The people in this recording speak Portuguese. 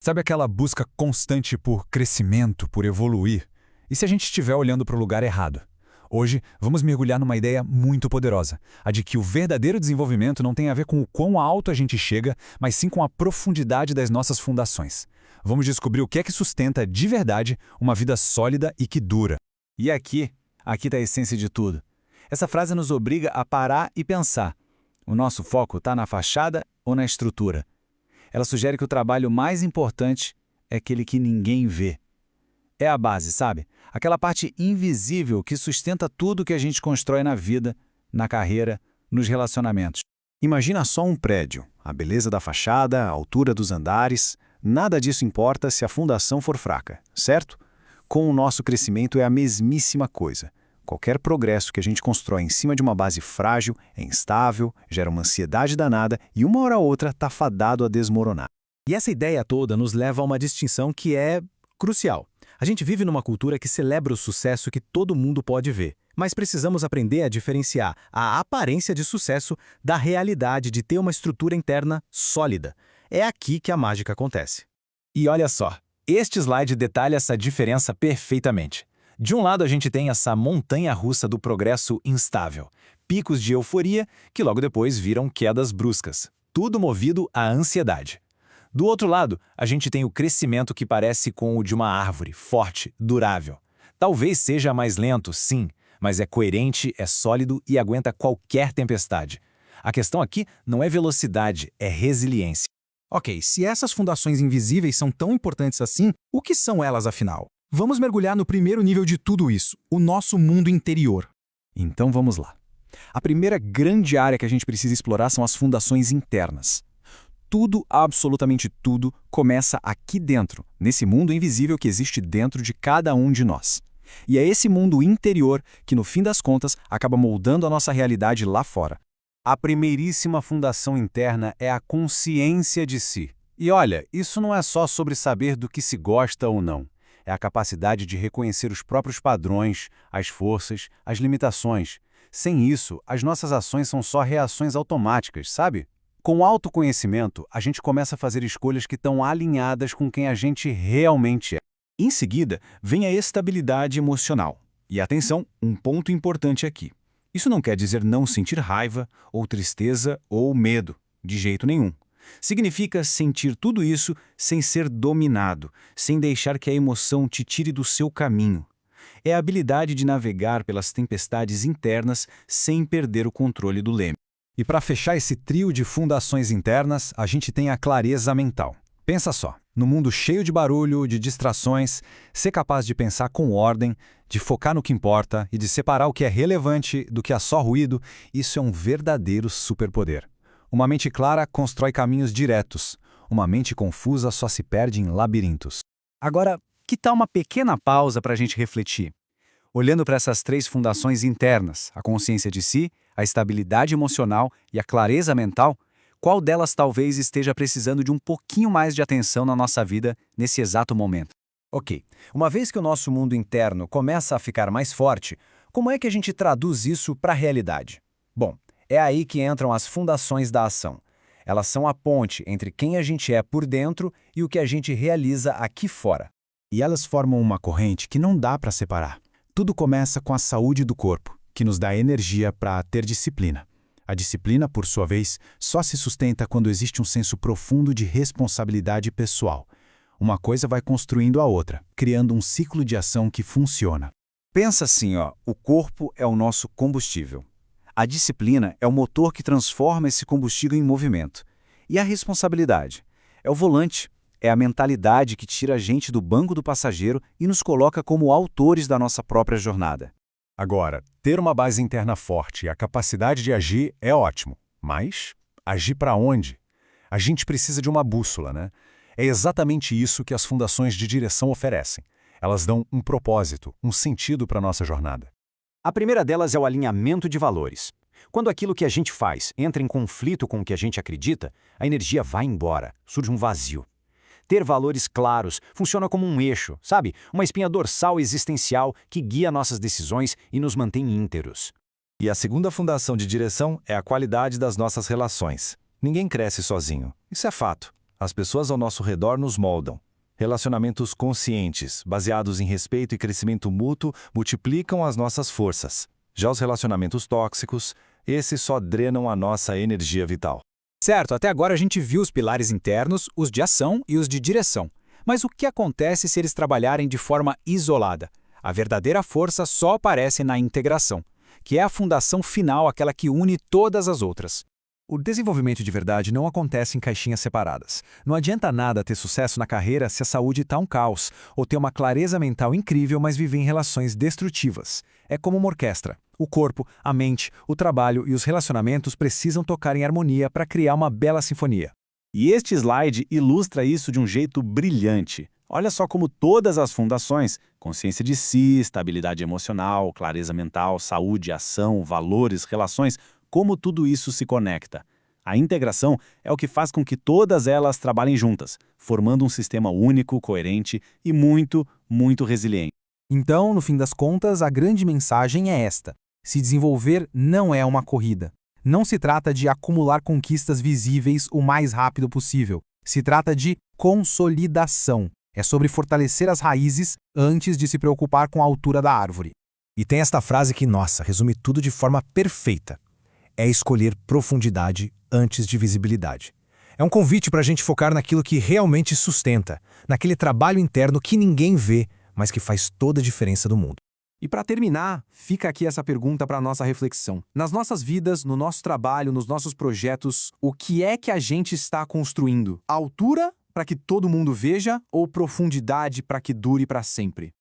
Sabe aquela busca constante por crescimento, por evoluir? E se a gente estiver olhando para o lugar errado? Hoje, vamos mergulhar numa ideia muito poderosa, a de que o verdadeiro desenvolvimento não tem a ver com o quão alto a gente chega, mas sim com a profundidade das nossas fundações. Vamos descobrir o que é que sustenta de verdade uma vida sólida e que dura. E aqui está a essência de tudo. Essa frase nos obriga a parar e pensar. O nosso foco está na fachada ou na estrutura? Ela sugere que o trabalho mais importante é aquele que ninguém vê. É a base, sabe? Aquela parte invisível que sustenta tudo que a gente constrói na vida, na carreira, nos relacionamentos. Imagina só um prédio, a beleza da fachada, a altura dos andares, nada disso importa se a fundação for fraca, certo? Com o nosso crescimento é a mesmíssima coisa. Qualquer progresso que a gente constrói em cima de uma base frágil, é instável, gera uma ansiedade danada e uma hora ou outra está fadado a desmoronar. E essa ideia toda nos leva a uma distinção que é crucial. A gente vive numa cultura que celebra o sucesso que todo mundo pode ver, mas precisamos aprender a diferenciar a aparência de sucesso da realidade de ter uma estrutura interna sólida. É aqui que a mágica acontece. E olha só, este slide detalha essa diferença perfeitamente. De um lado, a gente tem essa montanha-russa do progresso instável, picos de euforia que logo depois viram quedas bruscas, tudo movido à ansiedade. Do outro lado, a gente tem o crescimento que parece com o de uma árvore, forte, durável. Talvez seja mais lento, sim, mas é coerente, é sólido e aguenta qualquer tempestade. A questão aqui não é velocidade, é resiliência. Ok, se essas fundações invisíveis são tão importantes assim, o que são elas afinal? Vamos mergulhar no primeiro nível de tudo isso, o nosso mundo interior. Então vamos lá. A primeira grande área que a gente precisa explorar são as fundações internas. Tudo, absolutamente tudo, começa aqui dentro, nesse mundo invisível que existe dentro de cada um de nós. E é esse mundo interior que, no fim das contas, acaba moldando a nossa realidade lá fora. A primeiríssima fundação interna é a consciência de si. E olha, isso não é só sobre saber do que se gosta ou não. É a capacidade de reconhecer os próprios padrões, as forças, as limitações. Sem isso, as nossas ações são só reações automáticas, sabe? Com o autoconhecimento, a gente começa a fazer escolhas que estão alinhadas com quem a gente realmente é. Em seguida, vem a estabilidade emocional. E atenção, um ponto importante aqui. Isso não quer dizer não sentir raiva, ou tristeza, ou medo, de jeito nenhum. Significa sentir tudo isso sem ser dominado, sem deixar que a emoção te tire do seu caminho. É a habilidade de navegar pelas tempestades internas sem perder o controle do leme. E para fechar esse trio de fundações internas, a gente tem a clareza mental. Pensa só, no mundo cheio de barulho, de distrações, ser capaz de pensar com ordem, de focar no que importa e de separar o que é relevante do que é só ruído, isso é um verdadeiro superpoder. Uma mente clara constrói caminhos diretos. Uma mente confusa só se perde em labirintos. Agora, que tal uma pequena pausa para a gente refletir? Olhando para essas três fundações internas, a consciência de si, a estabilidade emocional e a clareza mental, qual delas talvez esteja precisando de um pouquinho mais de atenção na nossa vida nesse exato momento? Ok, uma vez que o nosso mundo interno começa a ficar mais forte, como é que a gente traduz isso para a realidade? Bom, é aí que entram as fundações da ação. Elas são a ponte entre quem a gente é por dentro e o que a gente realiza aqui fora. E elas formam uma corrente que não dá para separar. Tudo começa com a saúde do corpo, que nos dá energia para ter disciplina. A disciplina, por sua vez, só se sustenta quando existe um senso profundo de responsabilidade pessoal. Uma coisa vai construindo a outra, criando um ciclo de ação que funciona. Pensa assim, o corpo é o nosso combustível. A disciplina é o motor que transforma esse combustível em movimento. E a responsabilidade é o volante, é a mentalidade que tira a gente do banco do passageiro e nos coloca como autores da nossa própria jornada. Agora, ter uma base interna forte e a capacidade de agir é ótimo. Mas, agir para onde? A gente precisa de uma bússola, né? É exatamente isso que as fundações de direção oferecem. Elas dão um propósito, um sentido para a nossa jornada. A primeira delas é o alinhamento de valores. Quando aquilo que a gente faz entra em conflito com o que a gente acredita, a energia vai embora, surge um vazio. Ter valores claros funciona como um eixo, sabe? Uma espinha dorsal existencial que guia nossas decisões e nos mantém íntegros. E a segunda fundação de direção é a qualidade das nossas relações. Ninguém cresce sozinho, isso é fato. As pessoas ao nosso redor nos moldam. Relacionamentos conscientes, baseados em respeito e crescimento mútuo, multiplicam as nossas forças. Já os relacionamentos tóxicos, esses só drenam a nossa energia vital. Certo, até agora a gente viu os pilares internos, os de ação e os de direção. Mas o que acontece se eles trabalharem de forma isolada? A verdadeira força só aparece na integração, que é a fundação final, aquela que une todas as outras. O desenvolvimento de verdade não acontece em caixinhas separadas. Não adianta nada ter sucesso na carreira se a saúde está um caos, ou ter uma clareza mental incrível, mas viver em relações destrutivas. É como uma orquestra. O corpo, a mente, o trabalho e os relacionamentos precisam tocar em harmonia para criar uma bela sinfonia. E este slide ilustra isso de um jeito brilhante. Olha só como todas as fundações, consciência de si, estabilidade emocional, clareza mental, saúde, ação, valores, relações, como tudo isso se conecta. A integração é o que faz com que todas elas trabalhem juntas, formando um sistema único, coerente e muito, muito resiliente. Então, no fim das contas, a grande mensagem é esta: se desenvolver não é uma corrida. Não se trata de acumular conquistas visíveis o mais rápido possível. Se trata de consolidação. É sobre fortalecer as raízes antes de se preocupar com a altura da árvore. E tem esta frase que, nossa, resume tudo de forma perfeita. É escolher profundidade antes de visibilidade. É um convite para a gente focar naquilo que realmente sustenta, naquele trabalho interno que ninguém vê, mas que faz toda a diferença do mundo. E para terminar, fica aqui essa pergunta para a nossa reflexão. Nas nossas vidas, no nosso trabalho, nos nossos projetos, o que é que a gente está construindo? Altura para que todo mundo veja ou profundidade para que dure para sempre?